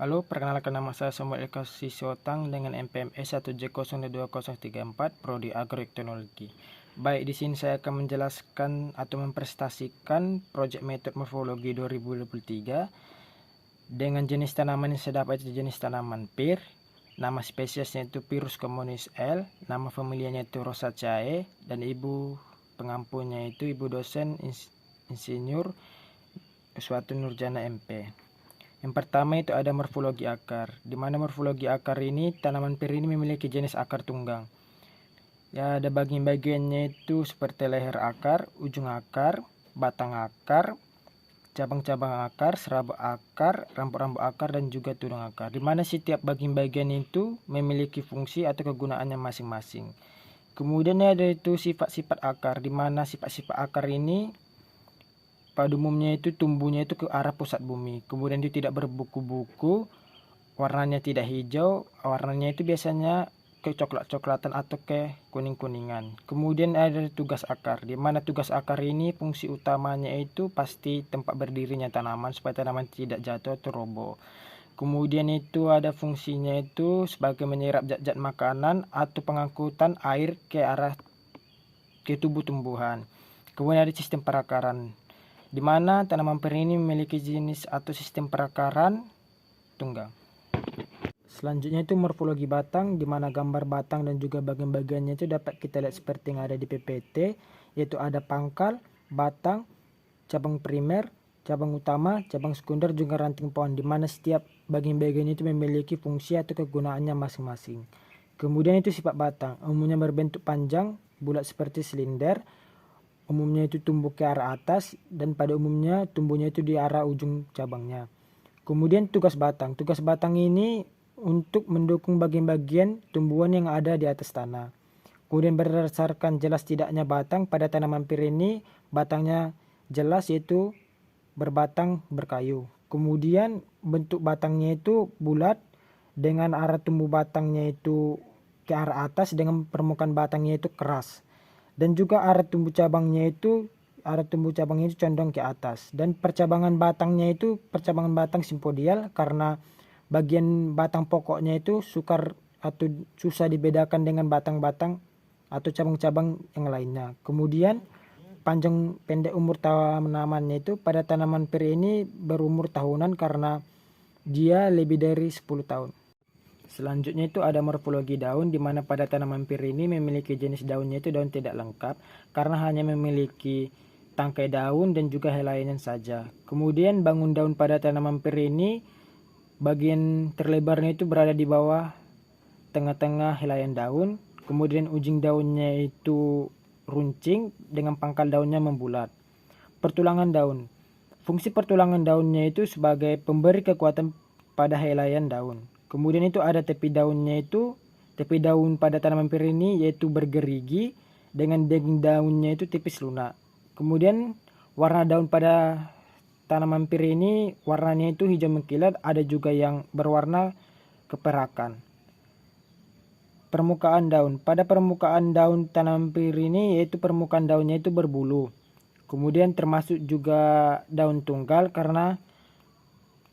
Halo, perkenalkan nama saya Samuel Eka Sisotang dengan NPMS 1J02034 Prodi Agroteknologi. Baik, di sini saya akan menjelaskan atau mempresentasikan proyek metode morfologi 2023 dengan jenis tanaman yang saya dapat itu jenis tanaman pir, nama spesiesnya itu Pyrrhus communis L, nama familianya itu Rosaceae, dan ibu pengampunnya itu ibu dosen insinyur Suatu Nurjana MP. Yang pertama itu ada morfologi akar, di mana morfologi akar ini tanaman pir ini memiliki jenis akar tunggang. Ya, ada bagian-bagiannya itu seperti leher akar, ujung akar, batang akar, cabang-cabang akar, serabut akar, rambut-rambut akar, dan juga tudung akar. Di mana setiap bagian-bagian itu memiliki fungsi atau kegunaannya masing-masing. Kemudian ada itu sifat-sifat akar, di mana sifat-sifat akar ini pada umumnya itu tumbuhnya itu ke arah pusat bumi. Kemudian itu tidak berbuku-buku, warnanya tidak hijau, warnanya itu biasanya ke coklat-coklatan atau ke kuning-kuningan. Kemudian ada tugas akar, di mana tugas akar ini fungsi utamanya itu pasti tempat berdirinya tanaman supaya tanaman tidak jatuh atau roboh. Kemudian itu ada fungsinya itu sebagai menyerap zat-zat makanan atau pengangkutan air ke arah ke tubuh tumbuhan. Kemudian ada sistem perakaran, di mana tanaman pir ini memiliki jenis atau sistem perakaran tunggang. Selanjutnya itu morfologi batang, di mana gambar batang dan juga bagian-bagiannya itu dapat kita lihat seperti yang ada di PPT, yaitu ada pangkal, batang, cabang primer, cabang utama, cabang sekunder, juga ranting pohon, di mana setiap bagian-bagian itu memiliki fungsi atau kegunaannya masing-masing. Kemudian itu sifat batang, umumnya berbentuk panjang, bulat seperti silinder, umumnya itu tumbuh ke arah atas, dan pada umumnya tumbuhnya itu di arah ujung cabangnya. Kemudian tugas batang ini untuk mendukung bagian-bagian tumbuhan yang ada di atas tanah. Kemudian berdasarkan jelas tidaknya batang pada tanaman pir ini, batangnya jelas yaitu berbatang berkayu. Kemudian bentuk batangnya itu bulat dengan arah tumbuh batangnya itu ke arah atas dengan permukaan batangnya itu keras. Dan juga arah tumbuh cabangnya itu condong ke atas, dan percabangan batangnya itu percabangan batang simpodial karena bagian batang pokoknya itu sukar atau susah dibedakan dengan batang-batang atau cabang-cabang yang lainnya. Kemudian panjang pendek umur tanamannya itu pada tanaman pir ini berumur tahunan karena dia lebih dari 10 tahun. Selanjutnya itu ada morfologi daun, di mana pada tanaman pir ini memiliki jenis daunnya itu daun tidak lengkap karena hanya memiliki tangkai daun dan juga helaian saja. Kemudian bangun daun pada tanaman pir ini bagian terlebarnya itu berada di bawah tengah-tengah helaian daun. Kemudian ujung daunnya itu runcing dengan pangkal daunnya membulat. Pertulangan daun. Fungsi pertulangan daunnya itu sebagai pemberi kekuatan pada helaian daun. Kemudian itu ada tepi daunnya itu, tepi daun pada tanaman pir ini yaitu bergerigi dengan daging daunnya itu tipis lunak. Kemudian warna daun pada tanaman pir ini warnanya itu hijau mengkilat, ada juga yang berwarna keperakan. Permukaan daun. Pada permukaan daun tanaman pir ini yaitu permukaan daunnya itu berbulu. Kemudian termasuk juga daun tunggal karena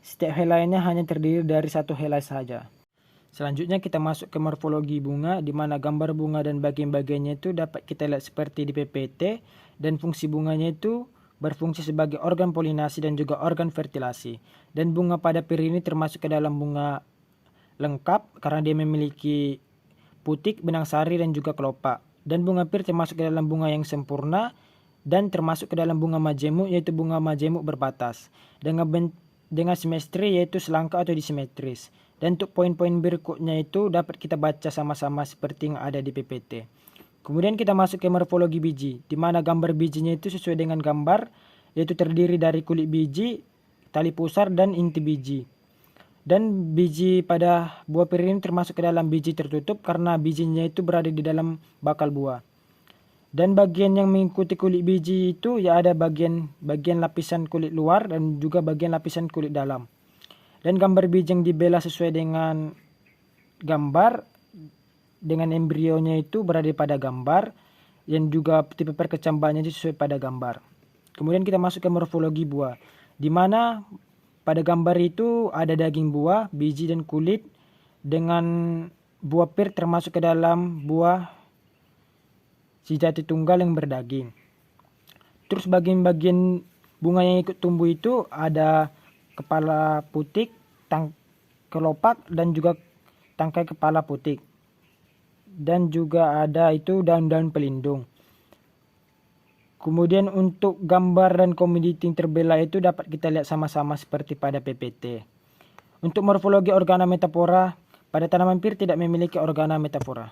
setiap helainya hanya terdiri dari satu helai saja. Selanjutnya kita masuk ke morfologi bunga, di mana gambar bunga dan bagian-bagiannya itu dapat kita lihat seperti di PPT, dan fungsi bunganya itu berfungsi sebagai organ polinasi dan juga organ fertilasi. Dan bunga pada pir ini termasuk ke dalam bunga lengkap karena dia memiliki putik, benang sari, dan juga kelopak. Dan bunga pir termasuk ke dalam bunga yang sempurna dan termasuk ke dalam bunga majemuk, yaitu bunga majemuk berbatas dengan simetri yaitu selangkah atau disimetris. Dan untuk poin-poin berikutnya itu dapat kita baca sama-sama seperti yang ada di PPT. Kemudian kita masuk ke morfologi biji, di mana gambar bijinya itu sesuai dengan gambar, yaitu terdiri dari kulit biji, tali pusar, dan inti biji. Dan biji pada buah pir ini termasuk ke dalam biji tertutup karena bijinya itu berada di dalam bakal buah. Dan bagian yang mengikuti kulit biji itu ya ada bagian lapisan kulit luar dan juga bagian lapisan kulit dalam. Dan gambar biji yang dibelah sesuai dengan gambar dengan embrionya itu berada pada gambar, dan juga tipe perkecambahannya itu sesuai pada gambar. Kemudian kita masuk ke morfologi buah, di mana Pada gambar itu ada daging buah, biji dan kulit dengan buah pir termasuk ke dalam buah sejati tunggal yang berdaging. Terus bagian-bagian bunga yang ikut tumbuh itu ada kepala putik, kelopak dan juga tangkai kepala putik. Dan juga ada itu daun-daun pelindung. Kemudian untuk gambar dan komoditi yang terbelah itu dapat kita lihat sama-sama seperti pada PPT. Untuk morfologi organa metafora, pada tanaman pir tidak memiliki organa metafora.